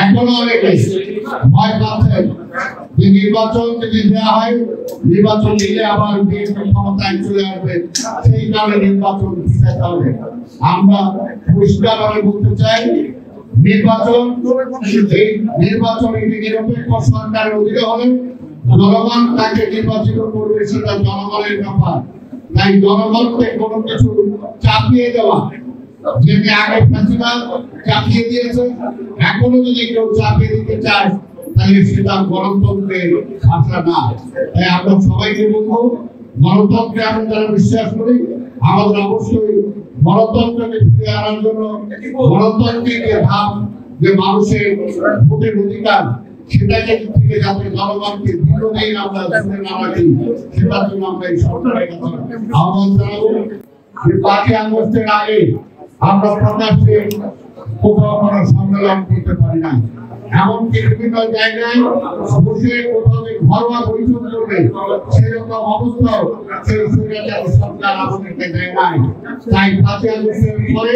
এখনো অনেকে ভয় পাচ্ছেন যে নির্বাচন যদি দেওয়া হয়, নির্বাচন দিলে আবার বিএনপি ক্ষমতায় চলে আসবে, সেই কারণে নির্বাচন দিতে হবে। আমরা পরিষ্কারভাবে বলতে চাই, নির্বাচন একটি নিরপেক্ষ সরকারের অধীনে হলে জনগণ তাকে নির্বাচিত করবে, সেটা জনগণের ব্যাপার। তাই জনগণকে কোনো কিছু চাপিয়ে দেওয়া, যেটা আগে প্রেসিডেন্ট চাপিয়ে দিয়েছে, এখনো যদি কেউ চাপিয়ে দিতে চায় তাহলে সেটা গণতন্ত্রের ভাষা না। তাই আমরা সবাইকে বলবো, গণতন্ত্রে আমরা যারা বিশ্বাস করি, আমাদের অবশ্যই গণতন্ত্রকে ফিরিয়ে আনার জন্য গণতান্ত্রিক ধাপ, যে মানুষের ভোটের অধিকার, সেটাকে থেকে যাতে জনগণকে দীর্ঘদিন আমরা শুনে না রাখি, সেটার জন্য আমরা এই সরকারের কাছে আহ্বান জানাবো যে 5 আগস্টের আগে আমরা প্রকাশ্যে কোথাও কোনো সম্মেলন করতে পারি না। এমনকি বিভিন্ন জায়গায় বসে কোথাও ঘরোয়া বৈঠক করবে, সেরকম অবস্থাও সেই সরকার আমাদেরকে দেয় নাই। তাই 5 আগস্টের পরে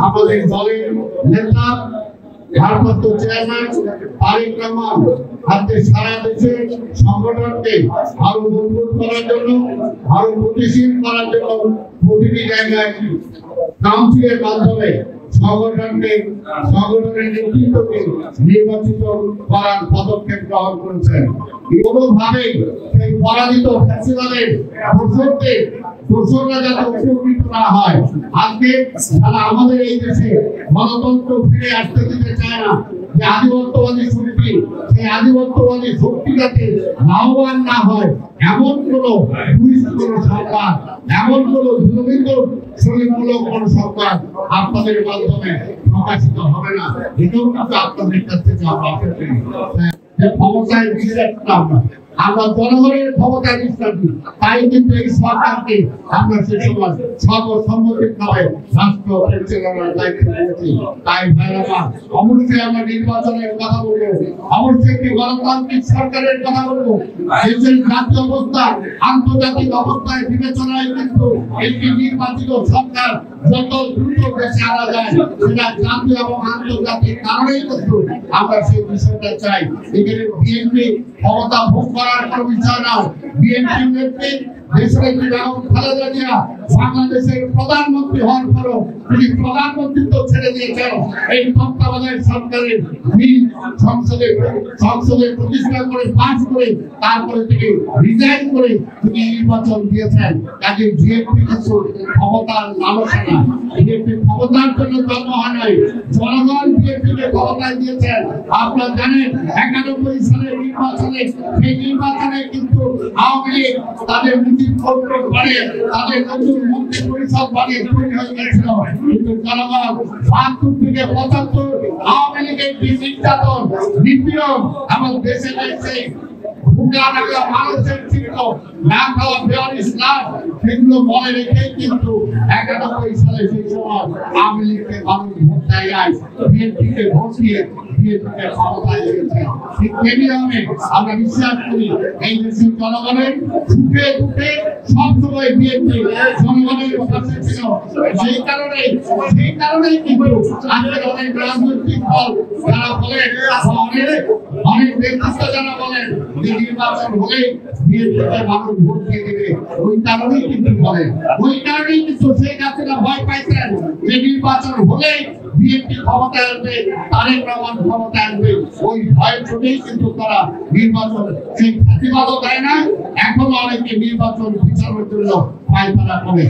আমাদের দলের নেতা ভারপ্রাপ্ত চেয়ারম্যান তারেক রহমান আজকে সারা দেশে সংগঠনকে আরো মজবুত করার জন্য, আরো গতিশীল করার জন্য প্রতিটি জায়গায় কাউন্সিলের মাধ্যমে সংগঠনের নেতৃত্বকে নির্বাচিত করার পদক্ষেপ গ্রহণ করেছেন। কোনোভাবেই সেই পরাজিত ফ্যাসিবাদের দোষররা যাতে উপকৃত না হয়। আজকে যারা আমাদের এই দেশে গণতন্ত্র ফিরে আসতে দিতে চায় না, যে আধিপত্যবাদী শক্তি, সেই আধিপত্যবাদী শক্তি যাতে লাভবান না হয়, এমন কোন সরকার, এমন কোন দুর্নীতিমূলক কোন সরকার আপনাদের মাধ্যমে প্রকাশিত হবে না। এটাও কিন্তু আপনাদের কাছ থেকে আমরা আশা করি। ক্ষমতায় আমরা জনগণের ক্ষমতায় বিশ্বাসী, তাই কিন্তু এই সরকারকে আমরা সে সময় সর্বসম্মতিক্রমে রাষ্ট্র পরিচালনার দায়িত্ব দিয়েছি। তাই ভাইরা, অবশ্যই আমরা নির্বাচনের কথা বলবো, অবশ্যই একটি গণতান্ত্রিক সরকারের কথা বলবো। দেশের জাতীয় অবস্থা, আন্তর্জাতিক অবস্থায় বিবেচনায় কিন্তু একটি নির্বাচিত সরকার যত দ্রুত দেশে আনা যায়, সেটা জাতীয় এবং আন্তর্জাতিক কারণেই কিন্তু আমরা সেই বিষয়টা চাই। এখানে বিএনপি ক্ষমতা ভোগ করার কোনো বিষয় না। বিএনপি নেত্রী দেশনেত্রী বেগম খালেদা জিয়া বাংলাদেশের প্রধানমন্ত্রী হওয়ার পরও তিনি প্রধানমন্ত্রিত্ব ছেড়ে দিয়েছেন এই তত্ত্বাবধায়ক সরকারের বিল সংসদে প্রতিষ্ঠা করে পাস করে তারপরে থেকে রিজাইন করে তিনি নির্বাচন দিয়েছেন। কাজে বিএনপি কিন্তু ক্ষমতার লালসা না, বিএনপি ক্ষমতার জন্য জন্ম হয় নাই, জনগণ বিএনপিকে ক্ষমতায় দিয়েছেন। আপনারা জানেন 91 সালের নির্বাচনে, সেই নির্বাচনে কিন্তু আওয়ামী লীগ তাদের তাদের নতুন মন্ত্রী পরিষদ বানিয়ে তৈরি হয়ে গেছিল, কিন্তু জনগণ ৭২ থেকে ৭৫ আওয়ামী লীগের নির্যাতন, নিপীড়ন এবং দেশে দেশে মানুষের চিত্র না খাওয়া ৪২ লাখ, সেগুলো মনে রেখে কিন্তু ৯১ সালে সেই সময় আওয়ামী লীগকে মানুষ ভোট দেয়, বিএনপিকে ভোট দিয়ে বিএনপিকে ক্ষমতায় দিয়েছে। ঠিক তেমনি আমরা বিশ্বাস করি এই দেশের জনগণের সুখে দুঃখে সবসময় বিএনপি জনগণের পাশে ছিল। সেই কারণেই কিন্তু আজকে অনেক রাজনৈতিক দল যারা বলেন, অনেক নেতৃত্ব যারা বলেন যে নির্বাচন হলে বিএনপিকে মানুষ ভোট দিয়ে দেবে, ওই কারণেই কিন্তু বলেন, ওই কারণেই কিন্তু শেখ হাসিনা ভয় পাইছেন যে নির্বাচন হলে বিএনপি ক্ষমতায় আসবে, তারেক রহমান ক্ষমতায় আসবে। ওই ভয় ছুটেই কিন্তু তারা নির্বাচন সেই প্রতিবাদও দেয় না। এখনো অনেকে নির্বাচন পিছানোর জন্য পায়তারা করে।